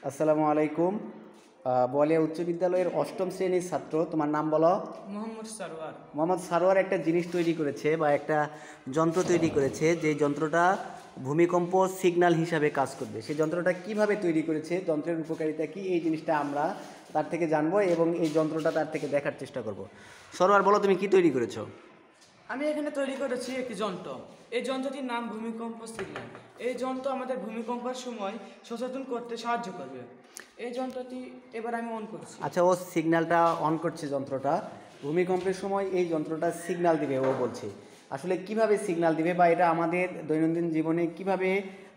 আসসালামু আলাইকুম। বোয়ালিয়া উচ্চ বিদ্যালয়ের অষ্টম শ্রেণীর ছাত্র, তোমার নাম বলো। মোহাম্মদ সারোয়ার। মোহাম্মদ সারোয়ার একটা জিনিস তৈরি করেছে বা একটা যন্ত্র তৈরি করেছে, যে যন্ত্রটা ভূমিকম্প সিগন্যাল হিসাবে কাজ করবে। সেই যন্ত্রটা কিভাবে তৈরি করেছে, যন্ত্রের উপকারিতা কি, এই জিনিসটা আমরা তার থেকে জানবো এবং এই যন্ত্রটা তার থেকে দেখার চেষ্টা করব। সারোয়ার, বলো তুমি কি তৈরি করেছো? আমি এখানে তৈরি করেছি একটি যন্ত্র। এই যন্ত্রটির নাম ভূমিকম্প সিগন্যাল। এই যন্ত্র আমাদের ভূমিকম্পের সময় সচেতন করতে সাহায্য করবে। এই যন্ত্রটি এবার আমি অন করছি। আচ্ছা, ও সিগন্যালটা অন করছে যন্ত্রটা। ভূমিকম্পের সময় এই যন্ত্রটা সিগন্যাল দিবে ও বলছে। আসলে কিভাবে সিগন্যাল দিবে বা এটা আমাদের দৈনন্দিন জীবনে কিভাবে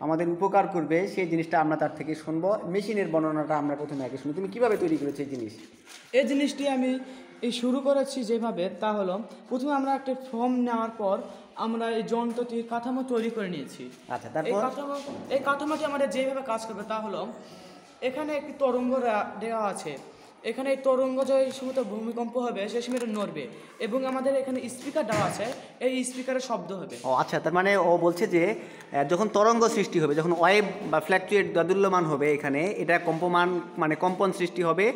আমাদের উপকার করবে, সেই জিনিসটা আমরা তার থেকে শুনবো। মেশিনের বর্ণনাটা আমরা প্রথমে আগে শুনি। তুমি কিভাবে তৈরি করেছো এই জিনিস? এই জিনিসটি আমি শুরু করেছি যেভাবে, তা হলো প্রথমে আমরা একটা ফর্ম নেওয়ার পর আমরা এই যন্ত্রটির কাঠামো তৈরি করে নিয়েছি। আচ্ছা, তারপর? এই কাঠামোটি আমাদের যেভাবে কাজ করবে তা হলো, এখানে একটি তরঙ্গ দেওয়া আছে। এখানে এই তরঙ্গ যে সময় ভূমিকম্প হবে সেই সময় এটা নড়বে, এবং আমাদের এখানে স্পিকার দেওয়া আছে, এই স্পিকারের শব্দ হবে। ও আচ্ছা, তার মানে ও বলছে যে যখন তরঙ্গ সৃষ্টি হবে, যখন ওয়েভ বা ফ্ল্যাকচুয়েট দোদুল্যমান হবে, এখানে এটা কম্পমান মানে কম্পন সৃষ্টি হবে।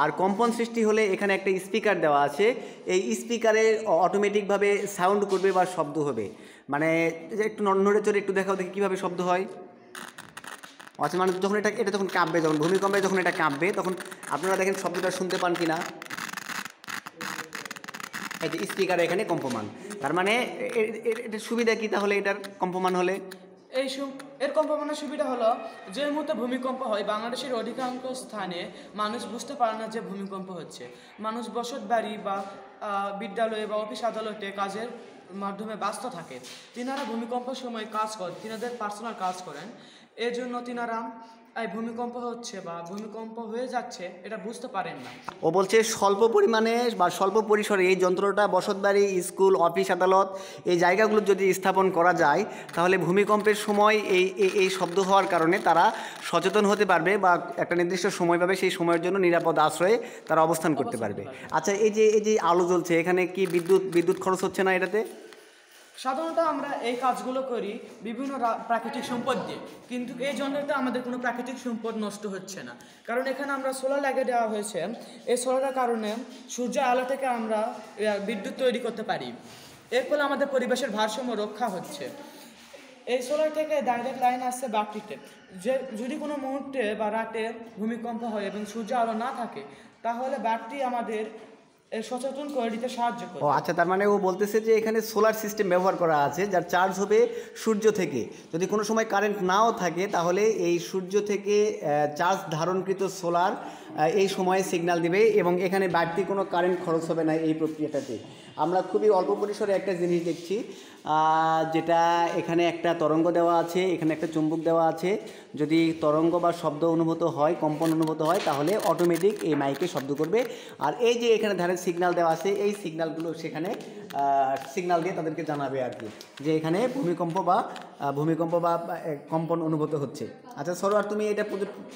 আর কম্পন সৃষ্টি হলে এখানে একটা স্পিকার দেওয়া আছে, এই স্পিকারে অটোমেটিকভাবে সাউন্ড করবে বা শব্দ হবে। মানে যে একটু নড়ে চড়ে একটু দেখাও দেখি কীভাবে শব্দ হয়। আচ্ছা, মানে যখন এটা যখন কাঁপবে, যখন ভূমিকম্পে যখন এটা কাঁপবে, তখন আপনারা দেখেন শব্দটা শুনতে পান কি না। এই যে স্পিকার এখানে কম্পমান, তার মানে এটার সুবিধা কি তাহলে এটার কম্পমান হলে? এর কম্পমানের সুবিধা হলো, যে মুহূর্তে ভূমিকম্প হয় বাংলাদেশের অধিকাংশ স্থানে মানুষ বুঝতে পারে না যে ভূমিকম্প হচ্ছে। মানুষ বসত বাড়ি বা বিদ্যালয়ে বা অফিস আদালতে কাজের মাধ্যমে ব্যস্ত থাকে। তিনারা ভূমিকম্পের সময় কাজ করেন, তিনাদের পার্সোনাল কাজ করেন। এর জন্য তিনারা এই ভূমিকম্প হচ্ছে বা ভূমিকম্প হয়ে যাচ্ছে এটা বুঝতে পারেন না। ও বলছে স্বল্প পরিমাণে বা স্বল্প পরিসরে এই যন্ত্রটা বসতবাড়ি, স্কুল, অফিস আদালত এই জায়গাগুলো যদি স্থাপন করা যায়, তাহলে ভূমিকম্পের সময় এই শব্দ হওয়ার কারণে তারা সচেতন হতে পারবে বা একটা নির্দিষ্ট সময় পাবে, সেই সময়ের জন্য নিরাপদ আশ্রয়ে তারা অবস্থান করতে পারবে। আচ্ছা, এই যে আলো জ্বলছে, এখানে কি বিদ্যুৎ খরচ হচ্ছে না এটাতে? সাধারণত আমরা এই কাজগুলো করি বিভিন্ন প্রাকৃতিক সম্পদ দিয়ে, কিন্তু এই যন্ত্রতে আমাদের কোনো প্রাকৃতিক সম্পদ নষ্ট হচ্ছে না, কারণ এখানে আমরা সোলার লাগিয়ে দেওয়া হয়েছে। এই সোলারের কারণে সূর্যের আলো থেকে আমরা বিদ্যুৎ তৈরি করতে পারি। এর ফলে আমাদের পরিবেশের ভারসাম্য রক্ষা হচ্ছে। এই সোলার থেকে ডাইরেক্ট লাইন আসছে ব্যাটারিতে। যদি কোনো মুহূর্তে বা রাতে ভূমিকম্প হয় এবং সূর্য আলো না থাকে, তাহলে ব্যাটারি আমাদের সচেতন করে দিতে সাহায্য করে। ও আচ্ছা, তার মানে ও বলতেছে যে এখানে সোলার সিস্টেম ব্যবহার করা আছে, যার চার্জ হবে সূর্য থেকে। যদি কোনো সময় কারেন্ট নাও থাকে, তাহলে এই সূর্য থেকে চার্জ ধারণকৃত সোলার এই সময়ে সিগন্যাল দিবে এবং এখানে বাড়তি কোনো কারেন্ট খরচ হবে না এই প্রক্রিয়াটাতে। আমরা খুবই অল্প পরিসরে একটা জিনিস দেখছি, যেটা এখানে একটা তরঙ্গ দেওয়া আছে, এখানে একটা চুম্বক দেওয়া আছে। যদি তরঙ্গ বা শব্দ অনুভূত হয়, কম্পন অনুভূত হয়, তাহলে অটোমেটিক এই মাইকে শব্দ করবে। আর এই যে এখানে ধারে সিগন্যাল দেওয়া আছে, এই সিগন্যালগুলো সেখানে সিগন্যাল দিয়ে তাদেরকে জানাবে আর কি, যে এখানে ভূমিকম্প বা কম্পন অনুভূত হচ্ছে। আচ্ছা সরোয়ার, তুমি এটা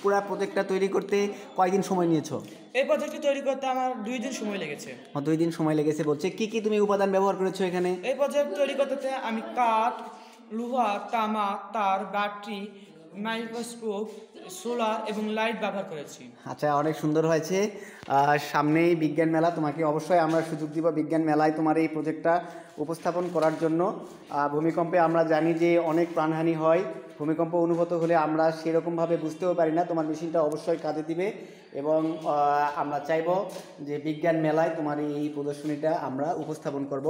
পুরো প্রজেক্টটা তৈরি করতে কয়দিন সময় নিয়েছো? এই প্রজেক্টটি তৈরি করতে আমার 2 দিন সময় লেগেছে। 2 দিন সময় লেগেছে বলছে। কি তুমি উপাদান ব্যবহার করেছো এখানে? এই প্রজেক্ট তৈরি করতে আমি কাঠ, লোহা, তামা, তার, ব্যাটারি, মাইক্রোস্কোপ, সোলার এবং লাইট ব্যবহার করেছি। আচ্ছা, অনেক সুন্দর হয়েছে। সামনেই বিজ্ঞান মেলা, তোমাকে অবশ্যই আমরা সুযোগ দিব বিজ্ঞান মেলায় তোমার এই প্রজেক্টটা উপস্থাপন করার জন্য। ভূমিকম্পে আমরা জানি যে অনেক প্রাণহানি হয়। ভূমিকম্প অনুভূত হলে আমরা সেরকমভাবে বুঝতেও পারি না। তোমার মেশিনটা অবশ্যই কাজে দিবে এবং আমরা চাইব যে বিজ্ঞান মেলায় তোমার এই প্রদর্শনীটা আমরা উপস্থাপন করব,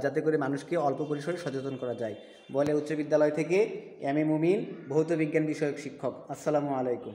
যাতে করে মানুষকে অল্প পরিসরে সচেতন করা যায়। বোয়ালিয়া উচ্চ বিদ্যালয় থেকে এম এ মুমিন, ভৌত বিজ্ঞান বিষয়ক শিক্ষক। আসসালামু আলাইকুম।